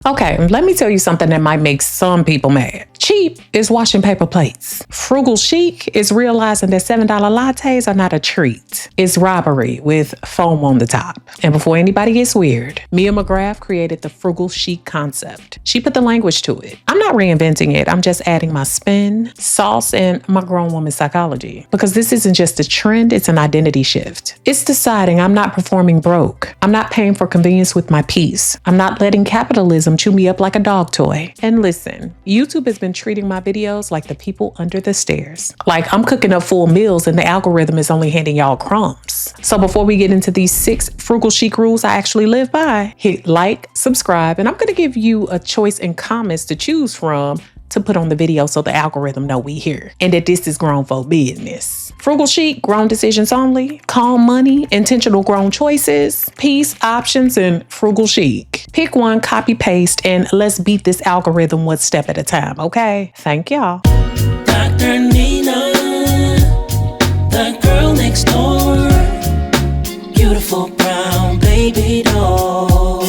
Okay, let me tell you something that might make some people mad. Cheap is washing paper plates. Frugal chic is realizing that $7 lattes are not a treat. It's robbery with foam on the top. And before anybody gets weird, Mia McGrath created the frugal chic concept. She put the language to it. I'm not reinventing it. I'm just adding my spin, sauce, and my grown woman psychology. Because this isn't just a trend, it's an identity shift. It's deciding I'm not performing broke. I'm not paying for convenience with my peace. I'm not letting capitalism chew me up like a dog toy. And listen, YouTube has been treating my videos like the people under the stairs. Like I'm cooking up full meals and the algorithm is only handing y'all crumbs. So before we get into these 6 frugal chic rules I actually live by, hit like, subscribe, and I'm going to give you a choice in comments to choose from to put on the video so the algorithm know we here and that this is grown folk business. Frugal chic, grown decisions only, calm money, intentional grown choices, peace, options, and frugal chic. Pick one, copy, paste, and let's beat this algorithm one step at a time, okay? Thank y'all. Dr. Nina, the girl next door, beautiful brown baby doll. All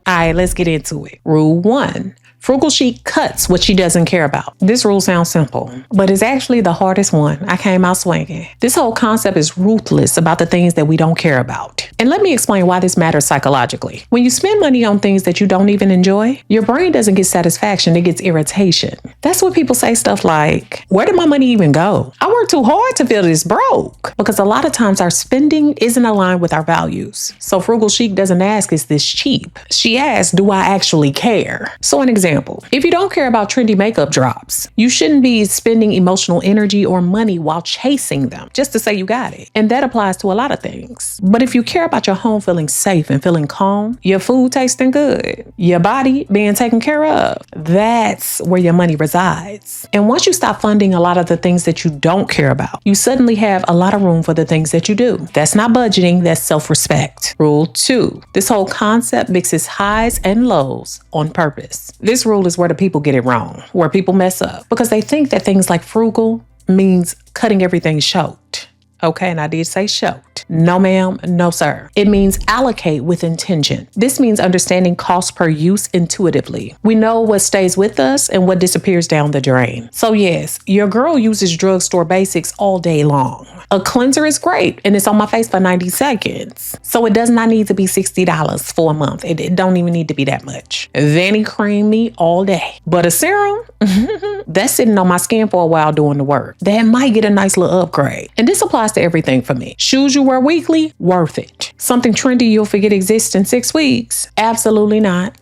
right, let's get into it. Rule 1. Frugal chic cuts what she doesn't care about. This rule sounds simple, but it's actually the hardest one. I came out swinging. This whole concept is ruthless about the things that we don't care about. And let me explain why this matters psychologically. When you spend money on things that you don't even enjoy, your brain doesn't get satisfaction, it gets irritation. That's when people say stuff like, where did my money even go? I worked too hard to feel this broke. Because a lot of times our spending isn't aligned with our values. So frugal chic doesn't ask, is this cheap? She asks, do I actually care? So an example, if you don't care about trendy makeup drops, you shouldn't be spending emotional energy or money while chasing them just to say you got it. And that applies to a lot of things. But if you care about your home feeling safe and feeling calm, your food tasting good, your body being taken care of, that's where your money resides. And once you stop funding a lot of the things that you don't care about, you suddenly have a lot of room for the things that you do. That's not budgeting, that's self-respect. Rule 2. This whole concept mixes highs and lows on purpose. This rule is where the people get it wrong, where people mess up, because they think that things like frugal means cutting everything short. Okay, and I did say short. No ma'am, no sir. It means allocate with intention. This means understanding cost per use intuitively. We know what stays with us and what disappears down the drain. So yes, your girl uses drugstore basics all day long. A cleanser is great and it's on my face for 90 seconds. So it does not need to be $60 for a month. It don't even need to be that much. Vanity cream me all day. But a serum, that's sitting on my skin for a while doing the work. That might get a nice little upgrade. And this applies to everything for me. Shoes you wear weekly, worth it. Something trendy you'll forget exists in 6 weeks? Absolutely not.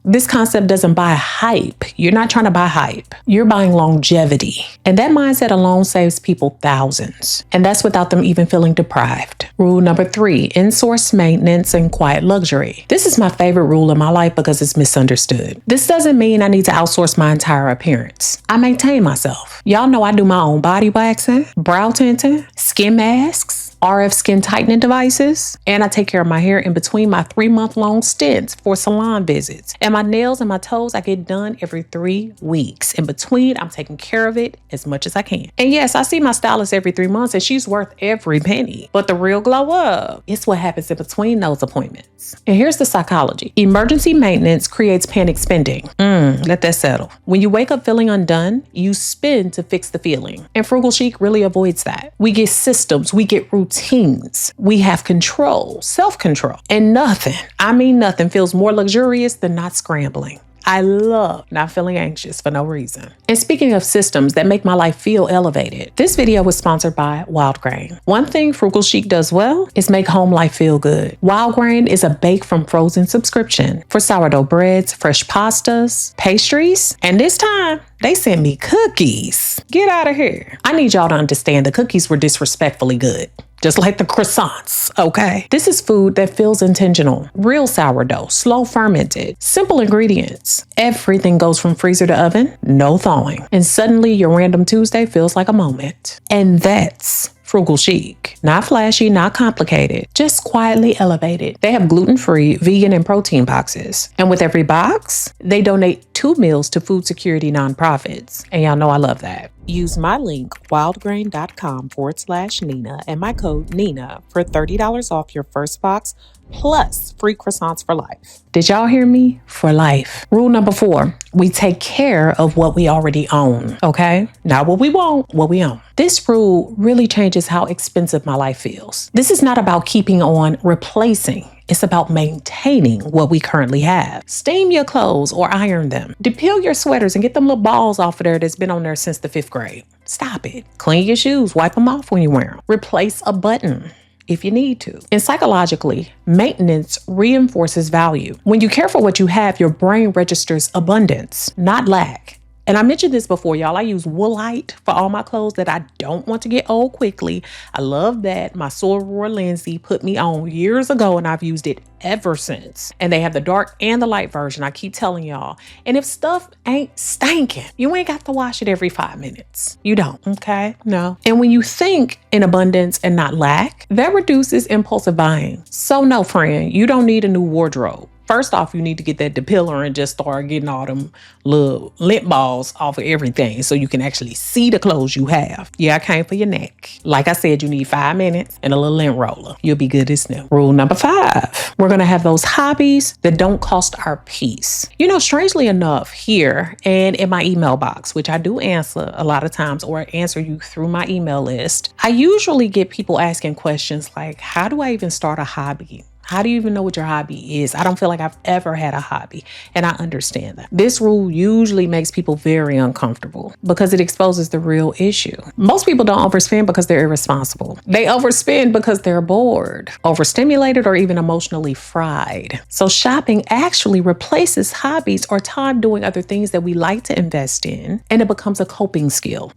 This concept doesn't buy hype. You're not trying to buy hype. You're buying longevity. And that mindset alone saves people thousands. And that's without them even feeling deprived. Rule number 3, insource maintenance and quiet luxury. This is my favorite rule in my life because it's misunderstood. This doesn't mean I need to outsource my entire appearance. I maintain myself. Y'all know I do my own body waxing, brow tinting, skin masks, RF skin tightening devices, and I take care of my hair in between my 3-month-long stints for salon visits. And my nails and my toes, I get done every 3 weeks. In between, I'm taking care of it as much as I can. And yes, I see my stylist every 3 months and she's worth every penny. But the real glow up, it's what happens in between those appointments. And here's the psychology. Emergency maintenance creates panic spending. Let that settle. When you wake up feeling undone, you spend to fix the feeling. And frugal chic really avoids that. We get systems, we get routines, we have control, self-control, and nothing, I mean nothing, feels more luxurious than not scrambling. I love not feeling anxious for no reason. And speaking of systems that make my life feel elevated, this video was sponsored by Wildgrain. One thing Frugal Chic does well is make home life feel good. Wildgrain is a bake from frozen subscription for sourdough breads, fresh pastas, pastries, and this time they sent me cookies. Get out of here. I need y'all to understand the cookies were disrespectfully good. Just like the croissants, okay? This is food that feels intentional. Real sourdough, slow fermented, simple ingredients. Everything goes from freezer to oven, no thawing. And suddenly your random Tuesday feels like a moment. And that's Frugal Chic. Not flashy, not complicated, just quietly elevated. They have gluten-free, vegan, and protein boxes. And with every box, they donate 2 meals to food security nonprofits. And y'all know I love that. Use my link, wildgrain.com/Nina, and my code NINA for $30 off your first box plus free croissants for life. Did y'all hear me? For life. Rule number 4, we take care of what we already own, okay? Not what we want, what we own. This rule really changes how expensive my life feels. This is not about keeping on replacing. It's about maintaining what we currently have. Steam your clothes or iron them. Depil your sweaters and get them little balls off of there that's been on there since the 5th grade. Stop it. Clean your shoes. Wipe them off when you wear them. Replace a button if you need to. And psychologically, maintenance reinforces value. When you care for what you have, your brain registers abundance, not lack. And I mentioned this before, y'all. I use Woolite for all my clothes that I don't want to get old quickly. I love that. My soror Lindsay put me on years ago, and I've used it ever since. And they have the dark and the light version. I keep telling y'all. And if stuff ain't stinking, you ain't got to wash it every 5 minutes. You don't, okay? No. And when you think in abundance and not lack, that reduces impulsive buying. So no, friend, you don't need a new wardrobe. First off, you need to get that depiler and just start getting all them little lint balls off of everything so you can actually see the clothes you have. Yeah, I came for your neck. Like I said, you need 5 minutes and a little lint roller. You'll be good as new. Rule number 5, we're going to have those hobbies that don't cost our peace. You know, strangely enough, here and in my email box, which I do answer a lot of times or answer you through my email list, I usually get people asking questions like, how do I even start a hobby? How do you even know what your hobby is? I don't feel like I've ever had a hobby, and I understand that. This rule usually makes people very uncomfortable because it exposes the real issue. Most people don't overspend because they're irresponsible. They overspend because they're bored, overstimulated, or even emotionally fried. So shopping actually replaces hobbies or time doing other things that we like to invest in, and it becomes a coping skill.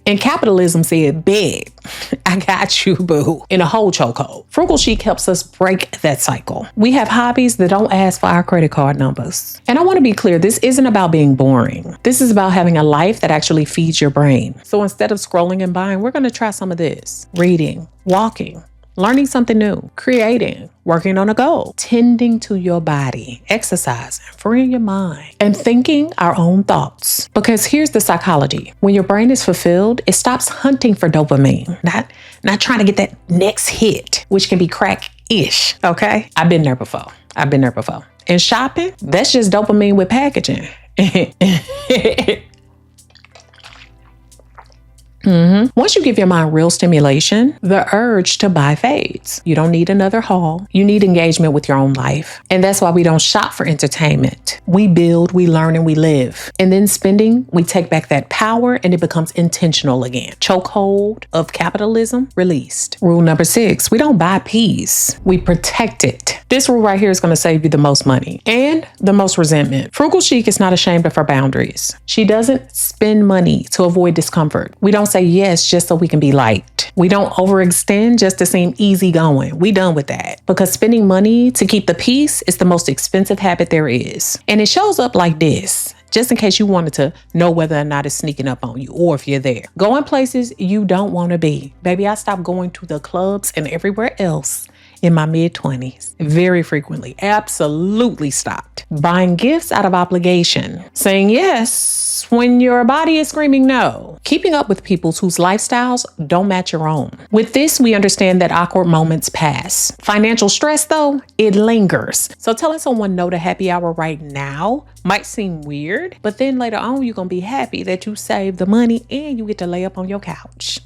And capitalism said, beg, I got you, boo, in a whole chokehold. Frugal Chic helps us break that cycle. We have hobbies that don't ask for our credit card numbers. And I want to be clear, this isn't about being boring. This is about having a life that actually feeds your brain. So instead of scrolling and buying, we're going to try some of this. Reading, walking, learning something new, creating, working on a goal, tending to your body, exercising, freeing your mind, and thinking our own thoughts. Because here's the psychology. When your brain is fulfilled, it stops hunting for dopamine, not trying to get that next hit, which can be crack-ish, okay? I've been there before. And shopping, that's just dopamine with packaging. Once you give your mind real stimulation, the urge to buy fades. You don't need another haul. You need engagement with your own life. And that's why we don't shop for entertainment. We build, we learn, and we live. And then spending, we take back that power and it becomes intentional again. Chokehold of capitalism released. Rule number 6, we don't buy peace. We protect it. This rule right here is going to save you the most money and the most resentment. Frugal Chic is not ashamed of her boundaries. She doesn't spend money to avoid discomfort. We don't say yes just so we can be liked. We don't overextend just to seem easygoing. We done with that. Because spending money to keep the peace is the most expensive habit there is. And it shows up like this, just in case you wanted to know whether or not it's sneaking up on you or if you're there. Going places you don't want to be. Baby, I stopped going to the clubs and everywhere else in my mid-20s, very frequently, absolutely stopped. Buying gifts out of obligation, saying yes when your body is screaming no. Keeping up with people whose lifestyles don't match your own. With this, we understand that awkward moments pass. Financial stress, though, it lingers. So telling someone no to happy hour right now might seem weird, but then later on, you're gonna be happy that you saved the money and you get to lay up on your couch.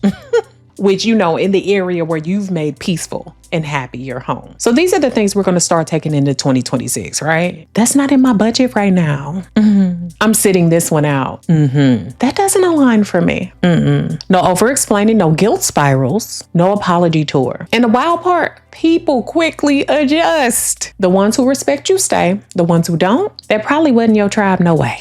Which, you know, in the area where you've made peaceful and happy your home. So these are the things we're going to start taking into 2026, right? That's not in my budget right now. I'm sitting this one out. That doesn't align for me. No over-explaining, no guilt spirals, no apology tour. And the wild part, people quickly adjust. The ones who respect you stay. The ones who don't, that probably wasn't your tribe, no way.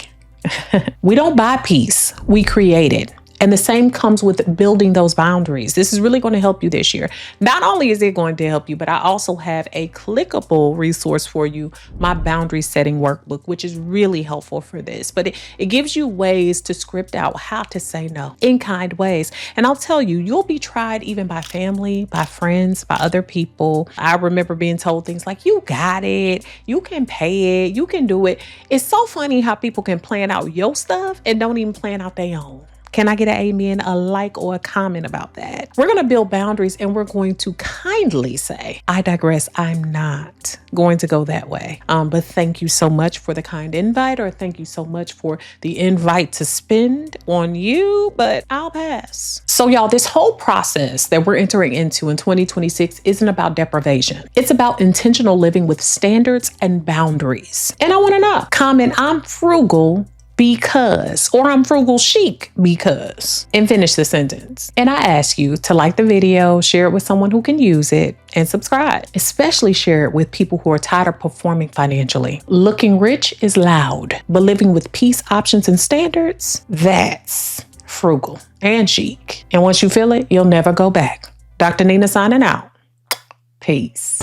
We don't buy peace, we create it. And the same comes with building those boundaries. This is really going to help you this year. Not only is it going to help you, but I also have a clickable resource for you, my boundary setting workbook, which is really helpful for this. But it gives you ways to script out how to say no in kind ways. And I'll tell you, you'll be tried even by family, by friends, by other people. I remember being told things like, you got it, you can pay it, you can do it. It's so funny how people can plan out your stuff and don't even plan out their own. Can I get an amen, a like, or a comment about that? We're going to build boundaries and we're going to kindly say, I digress. I'm not going to go that way. But thank you so much for the kind invite, or thank you so much for the invite to spend on you, but I'll pass. So y'all, this whole process that we're entering into in 2026 isn't about deprivation. It's about intentional living with standards and boundaries. And I want to know, comment, I'm frugal because, or I'm frugal chic because, and finish the sentence. And I ask you to like the video, share it with someone who can use it, and subscribe. Especially share it with people who are tired of performing financially. Looking rich is loud, but living with peace, options, and standards, that's frugal and chic. And once you feel it, you'll never go back. Dr. Nina signing out. Peace.